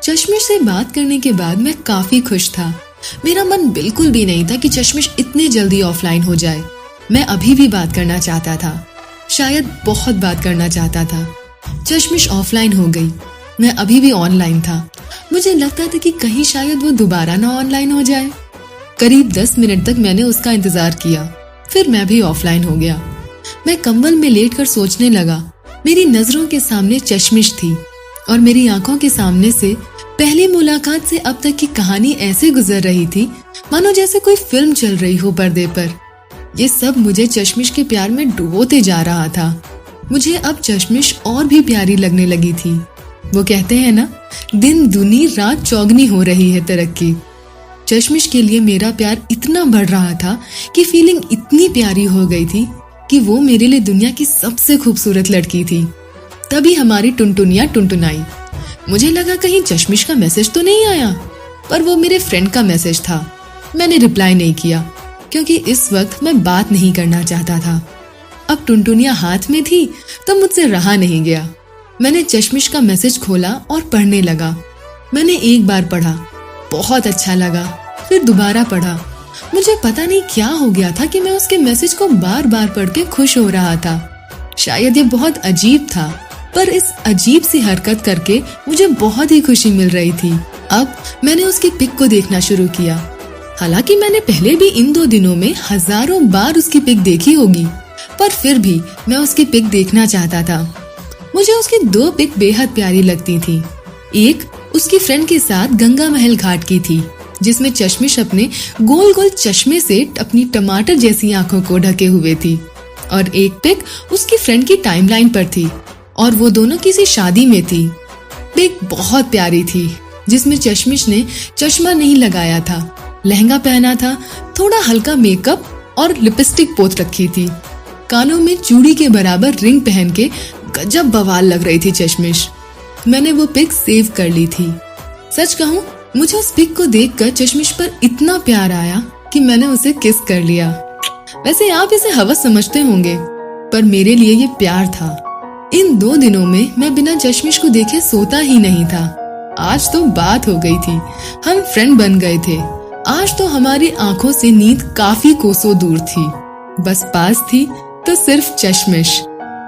चश्मिश से बात करने के बाद मैं काफी खुश था। मेरा मन बिल्कुल भी नहीं था कि चश्मिश इतनी जल्दी ऑफलाइन हो जाए। मैं अभी भी बात करना चाहता था, शायद बहुत बात करना चाहता था। चश्मिश ऑफलाइन हो गई, मैं अभी भी ऑनलाइन था। मुझे लगता था कि कहीं शायद वो दोबारा ना ऑनलाइन हो जाए। करीब 10 मिनट तक मैंने उसका इंतजार किया, फिर मैं भी ऑफलाइन हो गया। मैं कंबल में लेटकर सोचने लगा। मेरी नजरों के सामने चश्मिश थी और मेरी आंखों के सामने से पहली मुलाकात से अब तक की कहानी ऐसे गुजर रही थी मानो जैसे कोई फिल्म चल रही हो पर्दे पर। ये सब मुझे चश्मिश के प्यार में डुबोते जा रहा था। मुझे अब चश्मिश और भी प्यारी लगने लगी थी। वो कहते हैं ना, दिन दुनी रात चौगनी हो रही है तरक्की। चश्मिश के लिए मेरा प्यार इतना बढ़ रहा था कि फीलिंग इतनी प्यारी हो गई थी कि वो मेरे लिए दुनिया की सबसे खूबसूरत लड़की थी। तभी हमारी टुनटुनिया टुनटुनाई। मुझे लगा कहीं चश्मिश का मैसेज तो नहीं आया, पर वो मेरे फ्रेंड का मैसेज था। मैंने रिप्लाई नहीं किया क्योंकि इस वक्त मैं बात नहीं करना चाहता था। अब टुनटुनिया हाथ में थी तो मुझसे रहा नहीं गया। मैंने चश्मिश का मैसेज खोला और पढ़ने लगा। मैंने एक बार पढ़ा, बहुत अच्छा लगा, फिर दोबारा पढ़ा। मुझे पता नहीं क्या हो गया था कि मैं उसके मैसेज को बार बार पढ़ के खुश हो रहा था। शायद ये बहुत अजीब था, पर इस अजीब सी हरकत करके मुझे बहुत ही खुशी मिल रही थी। अब मैंने उसकी पिक को देखना शुरू किया। हालांकि मैंने पहले भी इन 2 दिनों में हजारों बार उसकी पिक देखी होगी, पर फिर भी मैं उसकी पिक देखना चाहता था। मुझे उसकी 2 पिक बेहद प्यारी लगती थी। एक उसकी फ्रेंड के साथ गंगा महल घाट की थी, जिसमें चश्मिश अपने गोल गोल चश्मे से अपनी टमाटर जैसी आंखों को ढके हुए थी, और एक पिक उसकी फ्रेंड की टाइमलाइन पर थी और वो दोनों किसी शादी में थी। पिक बहुत प्यारी थी, जिसमें चश्मिश ने चश्मा नहीं लगाया था, लहंगा पहना था, थोड़ा हल्का मेकअप और लिपस्टिक पोत रखी थी। कानों में चूड़ी के बराबर रिंग पहन के गजब बवाल लग रही थी चश्मिश। मैंने वो पिक सेव कर ली थी। सच कहूँ, मुझे उस पिक को देखकर चश्मिश पर इतना प्यार आया कि मैंने उसे किस कर लिया। वैसे आप इसे हवस समझते होंगे, पर मेरे लिए ये प्यार था। इन 2 दिनों में मैं बिना चश्मिश को देखे सोता ही नहीं था। आज तो बात हो गई थी, हम फ्रेंड बन गए थे। आज तो हमारी आंखों से नींद काफी कोसों दूर थी। बस पास थी तो सिर्फ चश्मिश,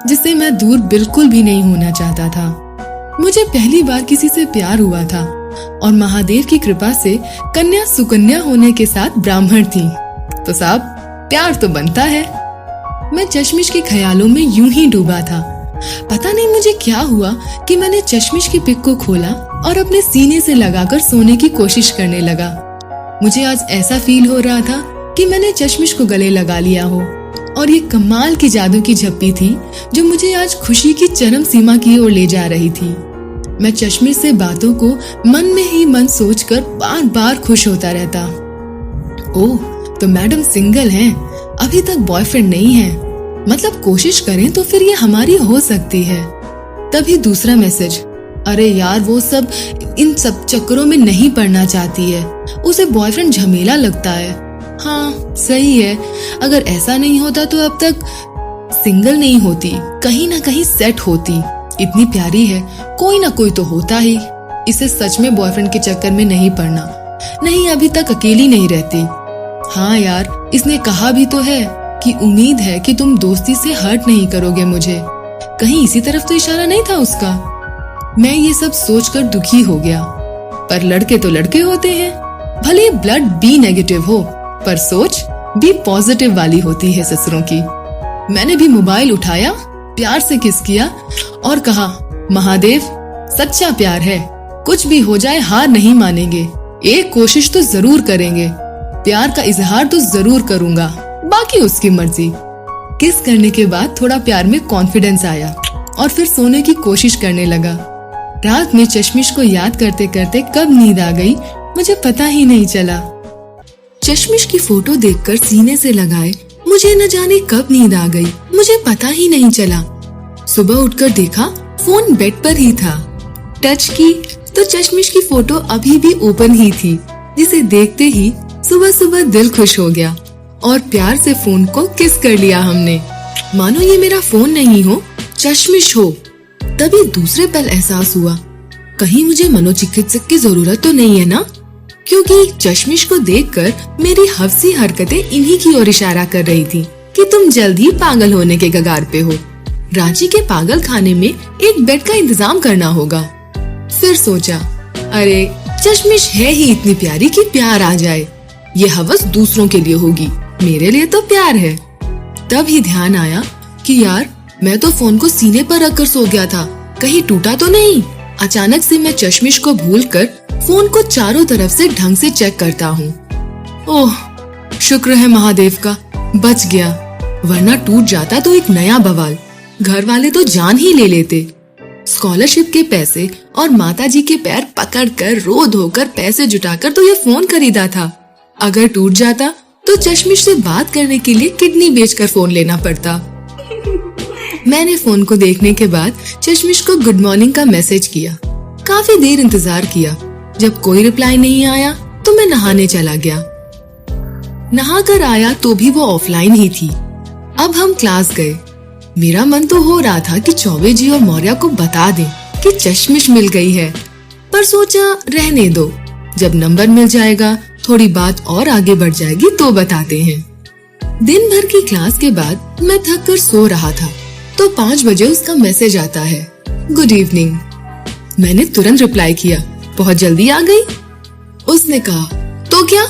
जिससे मैं दूर बिल्कुल भी नहीं होना चाहता था। मुझे पहली बार किसी से प्यार हुआ था और महादेव की कृपा से कन्या सुकन्या होने के साथ ब्राह्मण थी, तो साहब प्यार तो बनता है। मैं चश्मिश के ख्यालों में यूं ही डूबा था। पता नहीं मुझे क्या हुआ कि मैंने चश्मिश की पिक को खोला और अपने सीने से लगाकर सोने की कोशिश करने लगा। मुझे आज ऐसा फील हो रहा था कि मैंने चश्मिश को गले लगा लिया हो, और ये कमाल की जादू की झप्पी थी जो मुझे आज खुशी की चरम सीमा की ओर ले जा रही थी। मैं चश्मिश से बातों को मन में ही मन सोचकर बार बार खुश होता रहता। ओह, तो मैडम सिंगल हैं, अभी तक बॉयफ्रेंड नहीं है, मतलब कोशिश करें तो फिर ये हमारी हो सकती है। तभी दूसरा मैसेज, अरे यार वो सब इन सब चक्करों में नहीं पड़ना चाहती है, उसे बॉयफ्रेंड झमेला लगता है। हाँ सही है, अगर ऐसा नहीं होता तो अब तक सिंगल नहीं होती, कहीं ना कहीं सेट होती। इतनी प्यारी है, कोई ना कोई तो होता ही। इसे सच में बॉयफ्रेंड के चक्कर में नहीं पड़ना, नहीं अभी तक अकेली नहीं रहती। हाँ यार, इसने कहा भी तो है कि उम्मीद है कि तुम दोस्ती से हर्ट नहीं करोगे मुझे, कहीं इसी तरफ तो इशारा नहीं था उसका। मैं ये सब सोचकर दुखी हो गया, पर लड़के तो लड़के होते हैं, भले ब्लड बी नेगेटिव हो, पर सोच बी पॉजिटिव वाली होती है ससुरों की। मैंने भी मोबाइल उठाया, प्यार से किस किया और कहा, महादेव सच्चा प्यार है, कुछ भी हो जाए हार नहीं मानेंगे, एक कोशिश तो जरूर करेंगे, प्यार का इजहार तो जरूर करूंगा, बाकी उसकी मर्जी। किस करने के बाद थोड़ा प्यार में कॉन्फिडेंस आया और फिर सोने की कोशिश करने लगा। रात में चश्मिश को याद करते करते कब नींद आ गई मुझे पता ही नहीं चला। चश्मिश की फोटो देखकर सीने से लगाए मुझे न जाने कब नींद आ गई, मुझे पता ही नहीं चला। सुबह उठकर देखा फोन बेड पर ही था। टच की तो चश्मिश की फोटो अभी भी ओपन ही थी, जिसे देखते ही सुबह सुबह दिल खुश हो गया और प्यार से फोन को किस कर लिया हमने, मानो ये मेरा फोन नहीं हो, चश्मिश हो। तभी दूसरे पल एहसास हुआ कहीं मुझे मनोचिकित्सक की जरूरत तो नहीं है ना? क्योंकि चश्मिश को देखकर मेरी हवसी हरकतें इन्हीं की ओर इशारा कर रही थी कि तुम जल्द ही पागल होने के कगार पे हो। रांची के पागल खाने में एक बेड का इंतजाम करना होगा। फिर सोचा, अरे चश्मिश है ही इतनी प्यारी कि प्यार आ जाए। ये हवस दूसरों के लिए होगी, मेरे लिए तो प्यार है। तब ही ध्यान आया कि यार मैं तो फोन को सीने पर रखकर सो गया था, कहीं टूटा तो नहीं। अचानक से मैं चश्मिश को भूलकर फोन को चारों तरफ से ढंग से चेक करता हूँ। ओह, शुक्र है महादेव का, बच गया, वरना टूट जाता तो एक नया बवाल। घर वाले तो जान ही ले लेते। स्कॉलरशिप के पैसे और माताजी के पैर पकड़कर रो धोकर पैसे जुटाकर तो ये फोन खरीदा था। अगर टूट जाता तो चश्मिश से बात करने के लिए किडनी बेचकर फोन लेना पड़ता। मैंने फोन को देखने के बाद चश्मिश को गुड मॉर्निंग का मैसेज किया। काफी देर इंतजार किया। जब कोई रिप्लाई नहीं आया तो मैं नहाने चला गया। नहा कर आया तो भी वो ऑफलाइन ही थी। अब हम क्लास गए। मेरा मन तो हो रहा था कि चौबे जी और मौर्या को बता दें कि चश्मिश मिल गई है, पर सोचा रहने दो, जब नंबर मिल जाएगा थोड़ी बात और आगे बढ़ जाएगी तो बताते हैं। दिन भर की क्लास के बाद मैं थक कर सो रहा था तो 5 बजे उसका मैसेज आता है, गुड इवनिंग। मैंने तुरंत रिप्लाई किया, बहुत जल्दी आ गई। उसने कहा, तो क्या,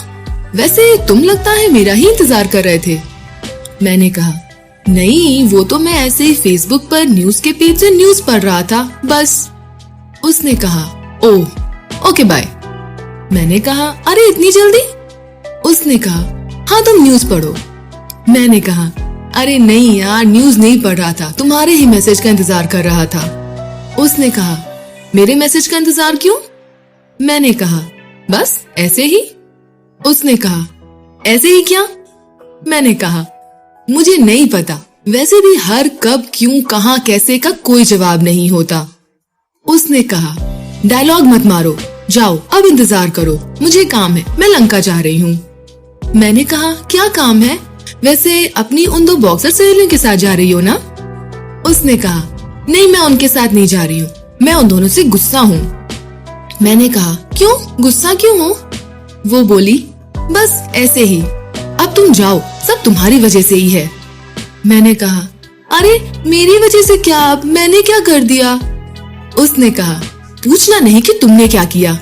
वैसे तुम लगता है मेरा ही इंतजार कर रहे थे। मैंने कहा, नहीं, वो तो मैं ऐसे ही फेसबुक पर न्यूज के पेज से न्यूज पढ़ रहा था, बस। उसने कहा, ओह, ओके बाय। मैंने कहा, अरे इतनी जल्दी? उसने कहा, हाँ तुम न्यूज पढ़ो। मैंने कहा, अरे नहीं यार, न्यूज नहीं पढ़ रहा था, तुम्हारे ही मैसेज का इंतजार कर रहा था। उसने कहा, मेरे मैसेज का इंतजार क्यों? मैंने कहा, बस ऐसे ही। उसने कहा, ऐसे ही क्या? मैंने कहा, मुझे नहीं पता, वैसे भी हर कब क्यों कहाँ कैसे का कोई जवाब नहीं होता। उसने कहा, डायलॉग मत मारो, जाओ अब इंतजार करो, मुझे काम है, मैं लंका जा रही हूँ। मैंने कहा, क्या काम है? वैसे अपनी उन 2 बॉक्सर सहेलियों के साथ जा रही हो ना? उसने कहा, नहीं मैं उनके साथ नहीं जा रही हूँ, मैं उन दोनों से गुस्सा हूँ। मैंने कहा, क्यों, गुस्सा क्यों हो? वो बोली, बस ऐसे ही, अब तुम जाओ, सब तुम्हारी वजह से ही है। मैंने कहा, अरे मेरी वजह से क्या, अब मैंने क्या कर दिया? उसने कहा, पूछना नहीं कि तुमने क्या किया,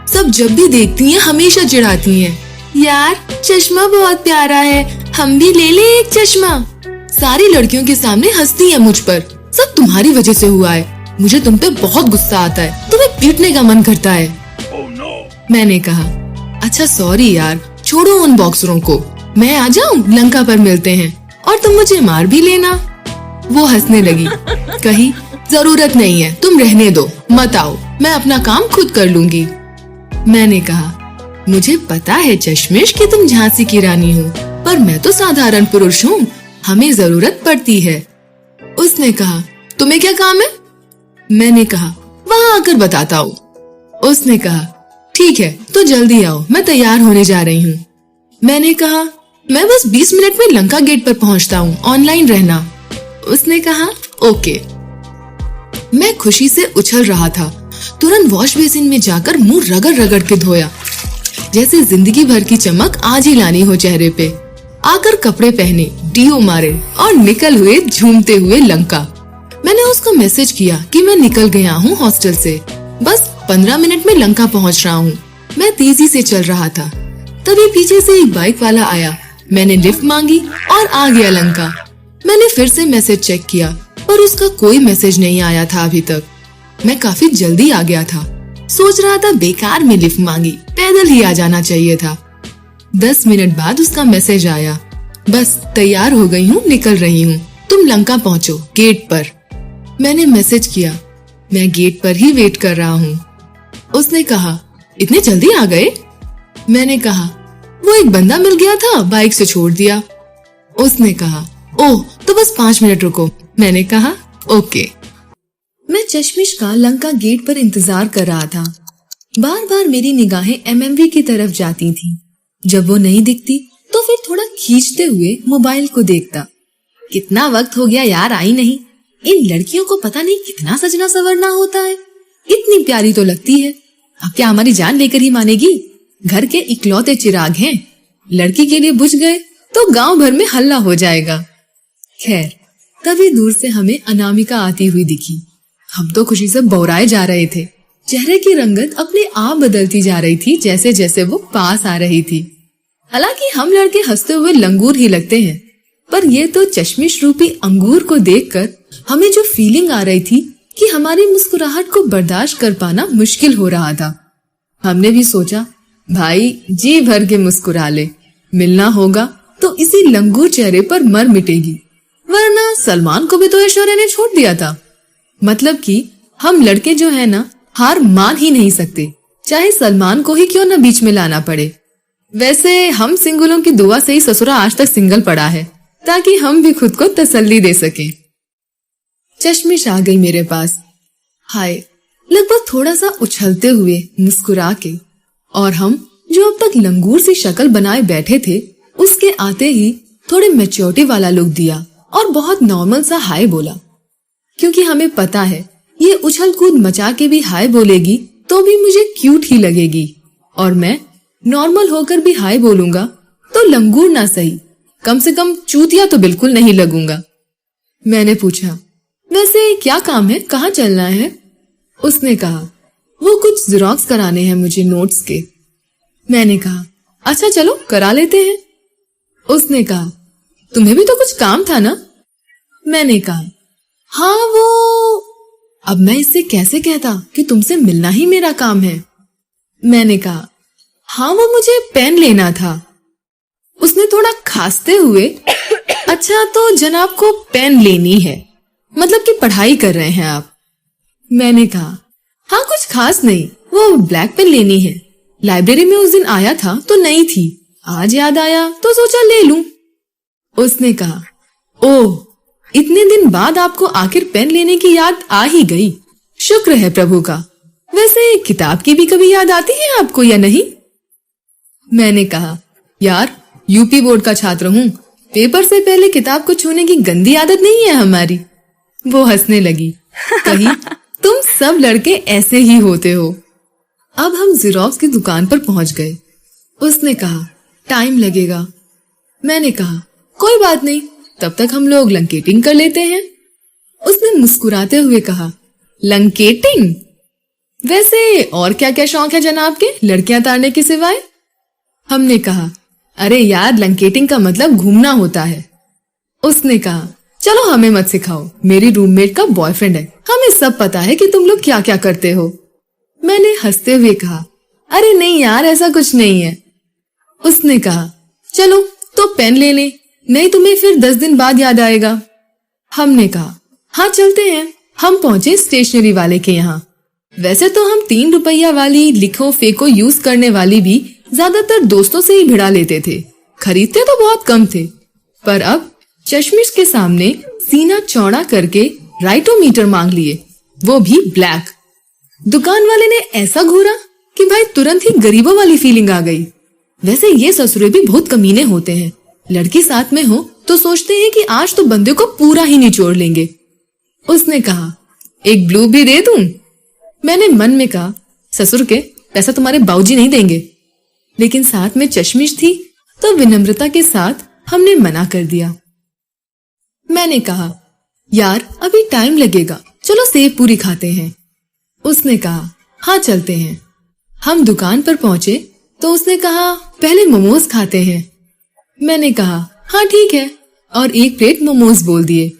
सब जब भी देखती हैं हमेशा चिढ़ाती हैं। यार चश्मा बहुत प्यारा है, हम भी ले ले एक चश्मा। सारी लड़कियों के सामने हंसती है मुझ पर, सब तुम्हारी वजह से हुआ है। मुझे तुम पे बहुत गुस्सा आता है, तुम्हें पीटने का मन करता है। oh, no. मैंने कहा, अच्छा सॉरी यार, छोड़ो उन बॉक्सरों को, मैं आ जाऊं, लंका पर मिलते हैं और तुम मुझे मार भी लेना। वो हंसने लगी, कही, जरूरत नहीं है, तुम रहने दो, मत आओ, मैं अपना काम खुद कर लूंगी। मैंने कहा, मुझे पता है चश्मिश कि तुम झांसी की रानी हो, पर मैं तो साधारण पुरुष हूँ, हमें जरूरत पड़ती है। उसने कहा, तुम्हें क्या काम है? मैंने कहा, वहाँ आकर बताता हूँ। उसने कहा, ठीक है तो जल्दी आओ, मैं तैयार होने जा रही हूँ। मैंने कहा, मैं बस 20 मिनट में लंका गेट पर पहुँचता हूँ, ऑनलाइन रहना। उसने कहा, ओके। मैं खुशी से उछल रहा था, तुरंत वॉश बेसिन में जाकर मुंह रगड़ रगड़ के धोया, जैसे जिंदगी भर की चमक आज ही लानी हो चेहरे पे। आकर कपड़े पहने, डीओ मारे और निकल हुए झूमते हुए लंका। मैंने उसको मैसेज किया कि मैं निकल गया हूँ हॉस्टल से, बस 15 मिनट में लंका पहुँच रहा हूँ। मैं तेजी से चल रहा था, तभी पीछे से एक बाइक वाला आया। मैंने लिफ्ट मांगी और आ गया लंका। मैंने फिर से मैसेज चेक किया, पर उसका कोई मैसेज नहीं आया था अभी तक। मैं काफी जल्दी आ गया था, सोच रहा था बेकार में लिफ्ट मांगी, पैदल ही आ जाना चाहिए था। 10 मिनट बाद उसका मैसेज आया, बस तैयार हो गई हूँ, निकल रही हूँ, तुम लंका पहुँचो गेट पर। मैंने मैसेज किया, मैं गेट पर ही वेट कर रहा हूँ। उसने कहा, इतने जल्दी आ गए? मैंने कहा, वो एक बंदा मिल गया था, बाइक से छोड़ दिया। उसने कहा, ओह तो बस 5 मिनट रुको। मैंने कहा, ओके। मैं चश्मिश का लंका गेट पर इंतजार कर रहा था। बार बार मेरी निगाहें एमएमवी की तरफ जाती थी। जब वो नहीं दिखती तो फिर थोड़ा खींचते हुए मोबाइल को देखता। कितना वक्त हो गया यार, आई नहीं। इन लड़कियों को पता नहीं कितना सजना सवरना होता है। इतनी प्यारी तो लगती है, अब क्या हमारी जान लेकर ही मानेगी? घर के इकलौते चिराग हैं, लड़की के लिए बुझ गए तो गांव भर में हल्ला हो जाएगा। खैर, तभी दूर से हमें अनामिका आती हुई दिखी। हम तो खुशी से बौराए जा रहे थे। चेहरे की रंगत अपने आप बदलती जा रही थी जैसे जैसे वो पास आ रही थी। हालांकि हम लड़के हंसते हुए लंगूर ही लगते हैं, पर ये तो चश्मिश रूपी अंगूर को देखकर हमें जो फीलिंग आ रही थी कि हमारी मुस्कुराहट को बर्दाश्त कर पाना मुश्किल हो रहा था। हमने भी सोचा, भाई जी भर के मुस्कुरा ले, मिलना होगा तो इसी लंगूर चेहरे पर मर मिटेगी, वरना सलमान को भी तो ऐश्वर्या ने छोड़ दिया था। मतलब कि हम लड़के जो है ना, हार मान ही नहीं सकते, चाहे सलमान को ही क्यों न बीच में लाना पड़े। वैसे हम सिंगलों की दुआ से ही ससुरा आज तक सिंगल पड़ा है, ताकि हम भी खुद को तसल्ली दे सके। चश्मिश आ गई मेरे पास, हाय, लगभग थोड़ा सा उछलते हुए मुस्कुरा के, और हम जो अब तक लंगूर सी शक्ल बनाए बैठे थे उसके आते ही थोड़े मैच्योरिटी वाला लुक दिया और बहुत नॉर्मल सा हाय बोला। क्योंकि हमें पता है ये उछल कूद मचा के भी हाय बोलेगी तो भी मुझे क्यूट ही लगेगी, और मैं नॉर्मल होकर भी हाय बोलूंगा तो लंगूर ना सही, कम से कम चूतिया तो बिल्कुल नहीं लगूंगा। मैंने पूछा, वैसे क्या काम है, कहाँ चलना है? उसने कहा, वो कुछ ज़ेरॉक्स कराने हैं मुझे नोट्स के। मैंने कहा, अच्छा चलो करा लेते हैं। उसने कहा, तुम्हें भी तो कुछ काम था ना? मैंने कहा, हाँ वो, अब मैं इससे कैसे कहता कि तुमसे मिलना ही मेरा काम है। मैंने कहा, हाँ वो मुझे पेन लेना था। उसने थोड़ा खांसते हुए, अच्छा तो जनाब को पेन लेनी है, मतलब कि पढ़ाई कर रहे हैं आप? मैंने कहा, हाँ कुछ खास नहीं, वो ब्लैक पेन लेनी है, लाइब्रेरी में उस दिन आया था तो नहीं थी, आज याद आया तो सोचा ले लूं। उसने कहा, ओह, इतने दिन बाद आपको आखिर पेन लेने की याद आ ही गई, शुक्र है प्रभु का। वैसे किताब की भी कभी याद आती है आपको या नहीं? मैंने कहा, यार यूपी बोर्ड का छात्र हूँ, पेपर से पहले किताब को छूने की गंदी आदत नहीं है हमारी। वो हंसने लगी, कही, तुम सब लड़के ऐसे ही होते हो। अब हम ज़ेरॉक्स की दुकान पर पहुंच गए। उसने कहा, टाइम लगेगा। मैंने कहा, कोई बात नहीं, तब तक हम लोग लंकेटिंग कर लेते हैं। उसने मुस्कुराते हुए कहा, लंकेटिंग? वैसे और क्या क्या शौक है जनाब के लड़कियां तारने के सिवाय? हमने कहा, अरे यार लंकेटिंग का मतलब घूमना होता है। उसने कहा, चलो हमें मत सिखाओ, मेरी रूममेट का बॉयफ्रेंड है, हमें सब पता है कि तुम लोग क्या क्या करते हो। मैंने हंसते हुए कहा, अरे नहीं यार ऐसा कुछ नहीं है। उसने कहा, चलो तो पेन ले ले, नहीं तुम्हें फिर 10 दिन बाद याद आएगा। हमने कहा, हाँ चलते हैं। हम पहुंचे स्टेशनरी वाले के यहाँ। वैसे तो हम 3 रुपया वाली लिखो फेंको यूज करने वाली भी ज्यादातर दोस्तों से ही भिड़ा लेते थे, खरीदते तो बहुत कम थे, पर अब चश्मिश के सामने सीना चौड़ा करके राइटोमीटर मांग लिए, वो भी ब्लैक। दुकान वाले ने ऐसा घूरा कि भाई तुरंत ही गरीबों वाली फीलिंग आ गई। वैसे ये ससुरे भी बहुत कमीने होते हैं, लड़की साथ में हो तो सोचते हैं कि आज तो बंदे को पूरा ही निचोड़ लेंगे। उसने कहा, एक ब्लू भी दे दूं? मैंने मन में कहा, ससुर के पैसा तुम्हारे बाबूजी नहीं देंगे, लेकिन साथ में चश्मिश थी तो विनम्रता के साथ हमने मना कर दिया। मैंने कहा, यार अभी टाइम लगेगा, चलो सेव पूरी खाते हैं। उसने कहा, हाँ चलते हैं। हम दुकान पर पहुंचे तो उसने कहा, पहले मोमोज खाते हैं। मैंने कहा, हाँ ठीक है, और 1 प्लेट मोमोज बोल दिए।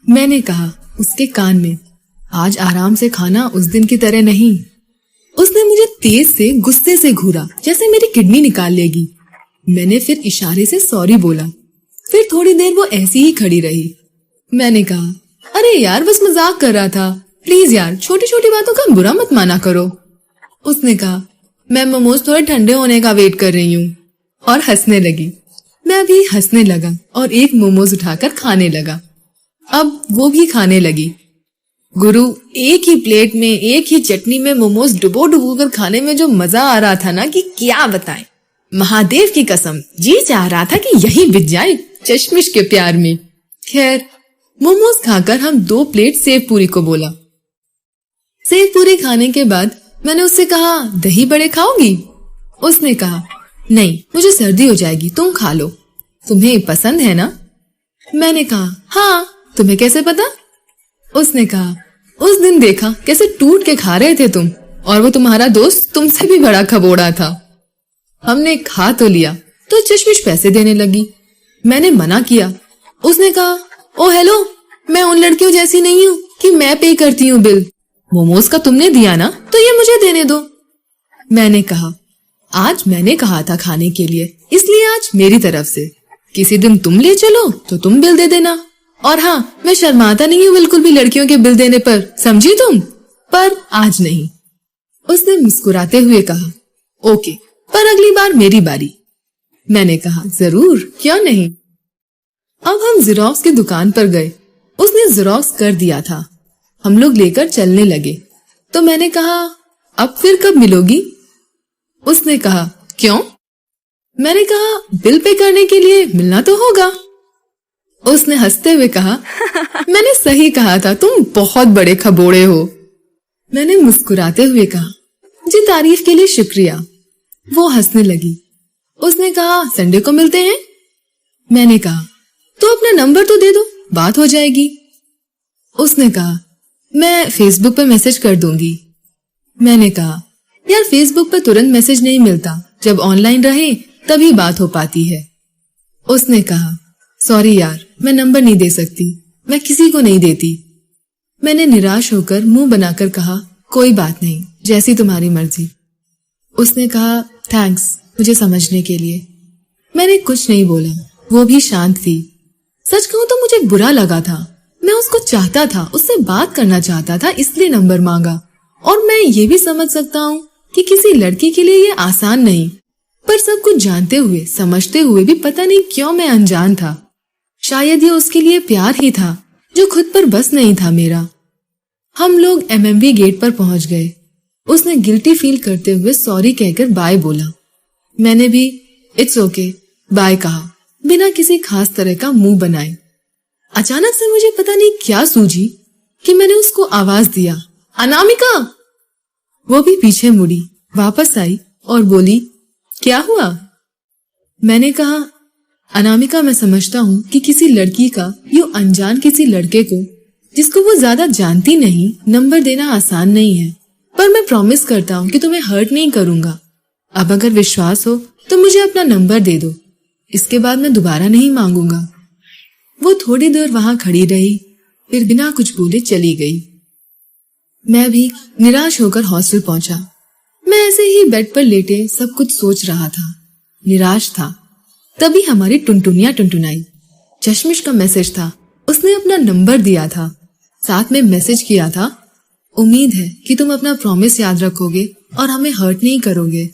मैंने कहा उसके कान में, आज आराम से खाना, उस दिन की तरह नहीं। उसने मुझे तेज से गुस्से से घूरा जैसे मेरी किडनी निकाल लेगी। मैंने फिर इशारे से सॉरी बोला। फिर थोड़ी देर वो ऐसी ही खड़ी रही। मैंने कहा, अरे यार बस मजाक कर रहा था, प्लीज यार छोटी छोटी बातों का बुरा मत माना करो। उसने कहा, मैं मोमोज थोड़े ठंडे होने का वेट कर रही हूँ, और हंसने लगी। मैं भी हंसने लगा और एक मोमोज उठाकर खाने लगा। अब वो भी खाने लगी। गुरु, एक ही प्लेट में एक ही चटनी में मोमोज डुबो डुबो कर खाने में जो मजा आ रहा था ना कि क्या बताएं। महादेव की कसम, जी चाह रहा था कि यही बिक जाए चश्मिश के प्यार में। खैर मोमोज खाकर हम 2 प्लेट सेव पूरी को बोला। सेव पूरी खाने के बाद मैंने उससे कहा, दही बड़े खाओगी? उसने कहा, नहीं, मुझे सर्दी हो जाएगी, तुम खा लो। तुम्हें पसंद है ना? मैंने कहा, हाँ। तुम्हें कैसे पता? उसने कहा, उस दिन देखा कैसे टूट के खा रहे थे तुम, और वो तुम्हारा दोस्त तुमसे भी बड़ा खबोड़ा था। हमने खा तो लिया तो चश्मिश पैसे देने लगी। मैंने मना किया। उसने कहा, ओ हेलो, मैं उन लड़कियों जैसी नहीं हूँ कि मैं पे करती हूँ बिल। मोमोज का तुमने दिया ना, तो ये मुझे देने दो। मैंने कहा, आज मैंने कहा था खाने के लिए, इसलिए आज मेरी तरफ से। किसी दिन तुम ले चलो तो तुम बिल दे देना। और हाँ, मैं शर्माता नहीं हूँ बिल्कुल भी लड़कियों के बिल देने पर, समझी तुम? पर आज नहीं। उसने मुस्कुराते हुए कहा, ओके, पर अगली बार मेरी बारी। मैंने कहा, जरूर, क्यों नहीं। अब हम जेरोक्स की दुकान पर गए। उसने जेरोक्स कर दिया था। हम लोग लेकर चलने लगे तो मैंने कहा, अब फिर कब मिलोगी? उसने कहा, क्यों? मैंने कहा, बिल पे करने के लिए मिलना तो होगा। उसने हंसते हुए कहा, मैंने सही कहा था, तुम बहुत बड़े खबोड़े हो। मैंने मुस्कुराते हुए कहा, जी तारीफ के लिए शुक्रिया। वो हंसने लगी। उसने कहा, संडे को मिलते हैं? मैंने कहा, तो अपना नंबर तो दे दो, बात हो जाएगी। उसने कहा, मैं फेसबुक पर मैसेज कर दूंगी। मैंने कहा, यार फेसबुक पर तुरंत मैसेज नहीं मिलता, जब ऑनलाइन रहे तभी बात हो पाती है। उसने कहा, सॉरी यार, मैं नंबर नहीं दे सकती, मैं किसी को नहीं देती। मैंने निराश होकर मुंह बनाकर कहा, कोई बात नहीं, जैसी तुम्हारी मर्जी। उसने कहा, थैंक्स मुझे समझने के लिए। मैंने कुछ नहीं बोला, वो भी शांत थी। सच कहूं तो मुझे बुरा लगा था। मैं उसको चाहता था, उससे बात करना चाहता था, इसलिए नंबर मांगा। और मैं ये भी समझ सकता हूँ कि किसी लड़की के लिए ये आसान नहीं, पर सब कुछ जानते हुए, समझते हुए भी पता नहीं क्यों मैं अनजान था। शायद ये उसके लिए प्यार ही था जो खुद पर बस नहीं था मेरा। हम लोग एमएमवी गेट पर पहुंच गए। उसने गिल्टी फील करते हुए सॉरी कहकर बाय बोला। मैंने भी इट्स ओके बाय कहा, बिना किसी खास तरह का मुंह बनाए। अचानक से मुझे पता नहीं क्या सूझी कि मैंने उसको आवाज दिया, अनामिका। वो भी पीछे मुड़ी, वापस आई और बोली, क्या हुआ? मैंने कहा, अनामिका, मैं समझता हूँ कि किसी लड़की का यूं अनजान किसी लड़के को, जिसको वो ज्यादा जानती नहीं, नंबर देना आसान नहीं है, पर मैं प्रॉमिस करता हूँ कि तुम्हें हर्ट नहीं करूंगा। अब अगर विश्वास हो तो मुझे अपना नंबर दे दो, इसके बाद मैं दोबारा नहीं मांगूंगा। वो थोड़ी देर वहां खड़ी रही, फिर बिना कुछ बोले चली गई। मैं भी निराश होकर हॉस्टल पहुंचा। मैं ऐसे ही बेड पर लेटे सब कुछ सोच रहा था, निराश था। तभी हमारी टुनटुनिया टुनटुनाई। चश्मिश का मैसेज था, उसने अपना नंबर दिया था, साथ में मैसेज किया था, उम्मीद है कि तुम अपना प्रॉमिस याद रखोगे और हमें हर्ट नहीं करोगे।